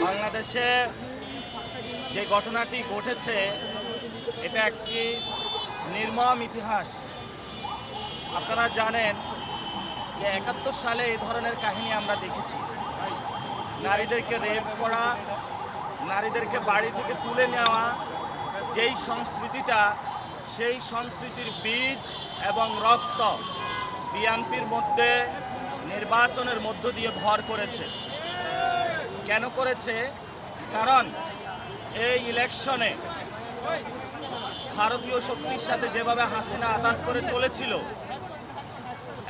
বাংলাদেশে যে ঘটনাটি ঘটেছে এটা একটি নির্মম ইতিহাস। আপনারা জানেন যে ৭১ সালে এই ধরনের কাহিনী আমরা দেখেছি। নারীদেরকে রেপ করা, নারীদেরকে বাড়ি থেকে তুলে নেওয়া, যেই সংস্কৃতিটা, সেই সংস্কৃতির বীজ এবং রক্ত বিএনপির মধ্যে নির্বাচনের মধ্য দিয়ে ভর করেছে। কেন করেছে? কারণ এই ইলেকশনে ভারতীয় শক্তির সাথে যেভাবে হাসিনা আঘাত করে চলেছিল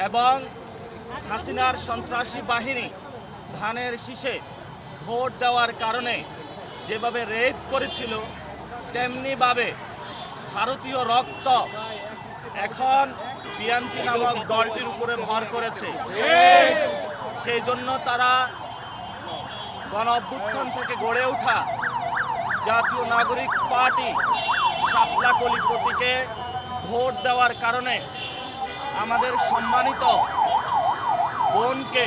এবং হাসিনার সন্ত্রাসী বাহিনী ধানের শীষে ভোট দেওয়ার কারণে যেভাবে রেপ করেছিল, তেমনিভাবে ভারতীয় রক্ত এখন বিএনপি নামক দলটির উপরে ভর করেছে। সেই জন্য তারা গণ অভ্যুত্থান থেকে গড়ে ওঠা জাতীয় নাগরিক পার্টি শাপলাকলি প্রতীকে ভোট দেওয়ার কারণে আমাদের সম্মানিত বোনকে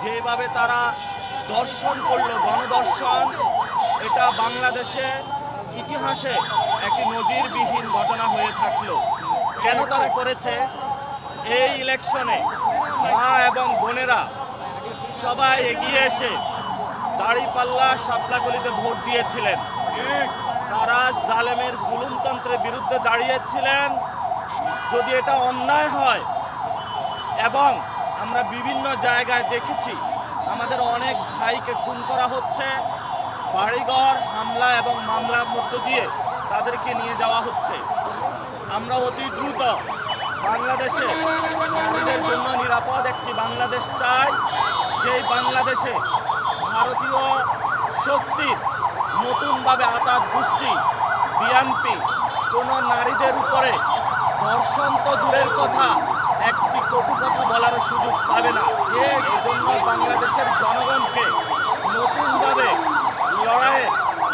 যেভাবে তারা দর্শন করলো, গণদর্শন, এটা বাংলাদেশে ইতিহাসে একটি নজিরবিহীন ঘটনা হয়ে থাকলো। কেন তারা করেছে? এই ইলেকশনে মা এবং বোনেরা সবাই এগিয়ে এসে দাঁড়িপাল্লা শাপলাকলিতে ভোট দিয়েছিলেন। তারা জালেমের জুলুমতন্ত্রের বিরুদ্ধে দাঁড়িয়েছিলেন। যদি এটা অন্যায় হয়, এবং আমরা বিভিন্ন জায়গায় দেখেছি আমাদের অনেক ভাইকে খুন করা হচ্ছে, বাড়িঘর হামলা এবং মামলার মধ্য দিয়ে তাদেরকে নিয়ে যাওয়া হচ্ছে। আমরা অতি দ্রুত বাংলাদেশে নারীদের জন্য নিরাপদ একটি বাংলাদেশ চাই, যেই বাংলাদেশে ভারতীয় শক্তির নতুনভাবে আতাত গোষ্ঠী বিএনপি কোনো নারীদের উপরে ধর্ষণ তো দূরের কথা, একটি কটু কথা বলার সুযোগ পাবে না। এই জন্য বাংলাদেশের জনগণকে নতুনভাবে লড়াইয়ে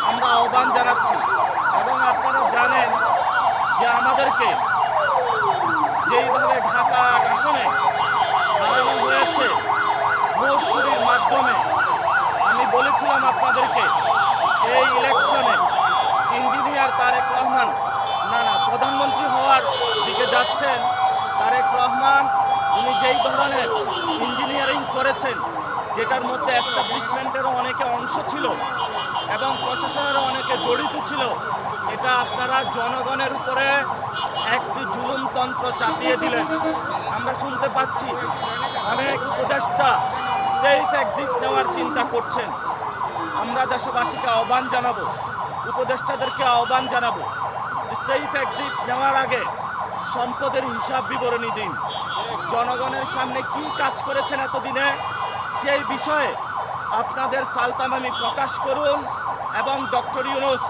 আমরা আহ্বান জানাচ্ছি। এবং আপনারা জানেন যে আমাদেরকে যেইভাবে ঢাকা আসনে হারানো হয়েছে ভোট চুরির মাধ্যমে, আমি বলেছিলাম আপনাদেরকে এই ইলেকশনে ইঞ্জিনিয়ার তারেক রহমান প্রধানমন্ত্রী হওয়ার দিকে যাচ্ছেন। তারেক রহমান উনি যেই ধরনের ইঞ্জিনিয়ারিং করেছেন, যেটার মধ্যে এস্টাবলিশমেন্টেরও অনেকে অংশ ছিল এবং প্রশাসনেরও অনেকে জড়িত ছিল, এটা আপনারা জনগণের উপরে একটি জুলুমতন্ত্র চাপিয়ে দিলেন। আমরা শুনতে পাচ্ছি অনেক উপদেষ্টা সেফ এক্সিট নেওয়ার চিন্তা করছেন। আমরা দেশবাসীকে আহ্বান জানাবো, উপদেষ্টাদেরকে আহ্বান জানাবো যে সেফ এক্সিট নেওয়ার আগে সম্পদের হিসাব বিবরণী দিন। জনগণের সামনে কি কাজ করেছেন এতদিনে, সেই বিষয়ে আপনাদের সালতামামি প্রকাশ করুন। এবং ডক্টর ইউনূস,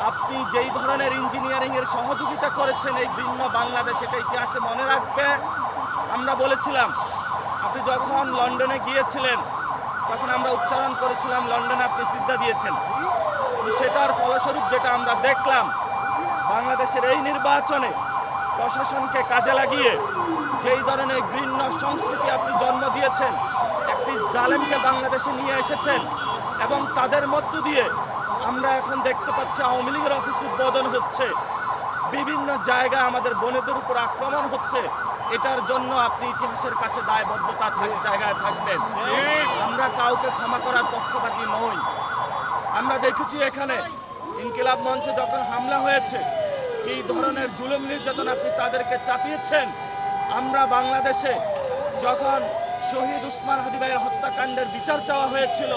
আপনি যেই ধরনের ইঞ্জিনিয়ারিংয়ের সহযোগিতা করেছেন এই ভিন্ন বাংলাদেশ, এটা ইতিহাসে মনে রাখবে। আমরা বলেছিলাম, আপনি যখন লন্ডনে গিয়েছিলেন তখন আমরা উচ্চারণ করেছিলাম লন্ডনে আপনি সিজদা দিয়েছেন। সেটার ফলস্বরূপ যেটা আমরা দেখলাম, বাংলাদেশের এই নির্বাচনে প্রশাসনকে কাজে লাগিয়ে যেই ধরনের ঘৃণ্য সংস্কৃতি আপনি জন্ম দিয়েছেন, একটি জালেমকে বাংলাদেশে নিয়ে এসেছেন এবং তাদের মধ্য দিয়ে আমরা এখন দেখতে পাচ্ছি আওয়ামী লীগের অফিস উদ্বোধন হচ্ছে, বিভিন্ন জায়গায় আমাদের বোনেদের উপর আক্রমণ হচ্ছে। এটার জন্য আপনি ইতিহাসের কাছে দায়বদ্ধতা জায়গায় থাকবেন। আমরা কাউকে ক্ষমা করার পক্ষপাতী নই। আমরা দেখেছি এখানে ইনকিলাব মঞ্চে যখন হামলা হয়েছে, এই ধরনের জুলুম নির্যাতন আপনি তাদেরকে চাপিয়েছেন। আমরা বাংলাদেশে যখন শহীদ উসমান হাদি ভাইয়ের হত্যাকাণ্ডের বিচার চাওয়া হয়েছিল,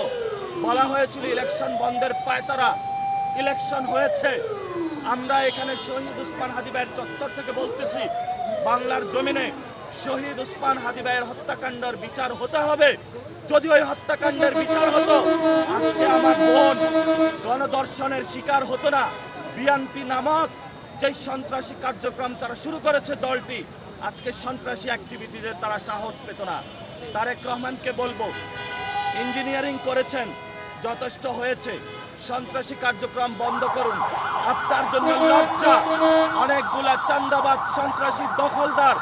বলা হয়েছিল ইলেকশন বন্ধের পায়তারা, ইলেকশন হয়েছে। আমরা এখানে শহীদ উসমান হাদি ভাইয়ের চত্বর থেকে বলতেছি, বাংলার জমিনে শহীদ উসমান হাদি ভাইয়ের হত্যাকাণ্ডের বিচার হতে হবে। যদি ওই হত্যাকাণ্ডের বিচার হতো, আজকে আমার বোন গণধর্ষণের শিকার হতো না। বিএনপি নামক যে সন্ত্রাসী কার্যক্রম তারা শুরু করেছে দলটি, আজকে সন্ত্রাসী অ্যাক্টিভিটিজের তারা সাহস পেত না। তারেক রহমানকে বলবো, ইঞ্জিনিয়ারিং করেছেন, যথেষ্ট হয়েছে, সন্ত্রাসী কার্যক্রম বন্ধ করুন। আপনার জন্য লজ্জা, অনেকগুলা চান্দাবাজ সন্ত্রাসী দখলদার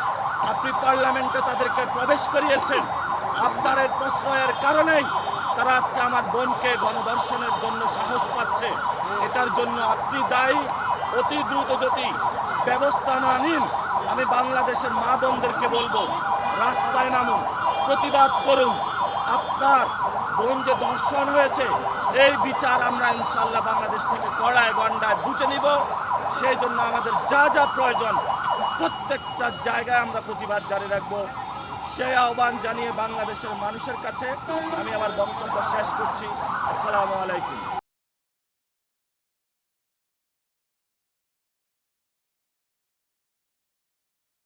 আপনি পার্লামেন্টে তাদেরকে প্রবেশ করিয়েছেন। আপনার প্রশ্রয়ের কারণেই তারা আজকে আমার বোনকে গণধর্ষণের জন্য সাহস পাচ্ছে, এটার জন্য আপনি দায়ী। অতি দ্রুত যদি ব্যবস্থা না নিন, আমি বাংলাদেশের মা বোনদেরকে বলবো, রাস্তায় নামুন, প্রতিবাদ করুন। আপনার বোন যে ধর্ষণ হয়েছে, এই বিচার আমরা ইনশাল্লাহ বাংলাদেশ থেকে কড়ায় গন্ডায় বুঝে নিব। সেই জন্য আমাদের যা যা প্রয়োজন প্রত্যেকটা জায়গায় আমরা প্রতিবাদ জারি রাখবো। সেই আহ্বান জানিয়ে বাংলাদেশের মানুষের কাছে আমি আমার বক্তব্য শেষ করছি। আসসালামু আলাইকুম।